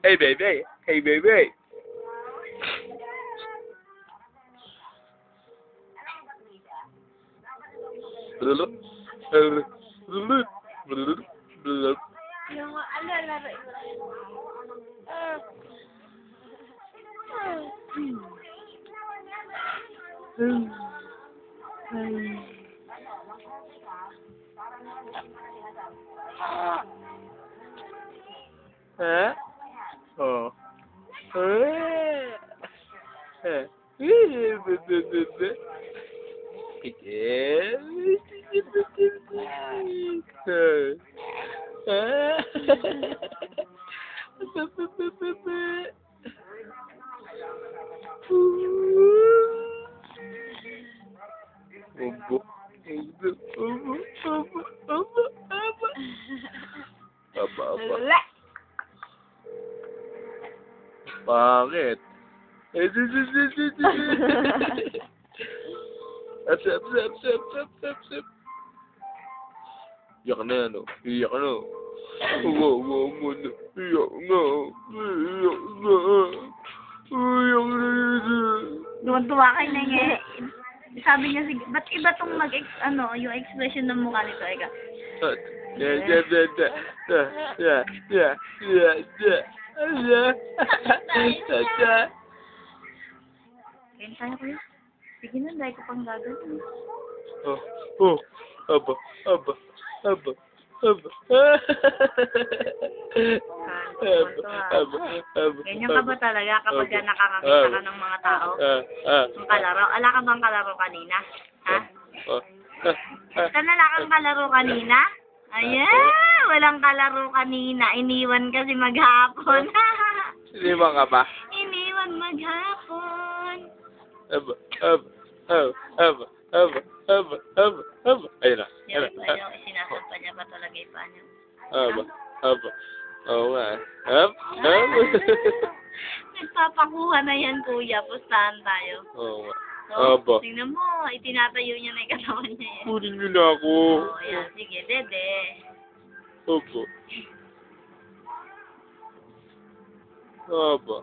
Hey baby, hey baby. Yung ano, laro. Hả? Ồ. Apa. Bakit? Sep. Iyak na yan, oh. Iyak na. Iyak na. Tuwan-tuwa kayo na nga. Sabi niya, sige, ba't iba tong yung expression ng mukha nito, Eka? Kain tayo ko yun. Sige na, dahil ko pang gagawin. Aba. Ganyan ka ba talaga kapag nakakakita ka ng mga tao? Ang kalaro? Ala ka bang kalaro kanina? Ha? Wala kang kalaro kanina? Ayan! Walang kalaro kanina. Iniwan kasi maghapon. Iniwan ka ba? Iniwan maghapon. Aba. Ayun na. Sinasampa niya pa talaga yung paa niya. Aba. Oo nga. Nagpapakuha na yan, kuya. Pustahan tayo. Oo nga. So, Aba. tingnan mo, itinatayo niya na yung katawan niya yan. Kunin niyo na ako. Oo, yan. Sige, dede. Aba.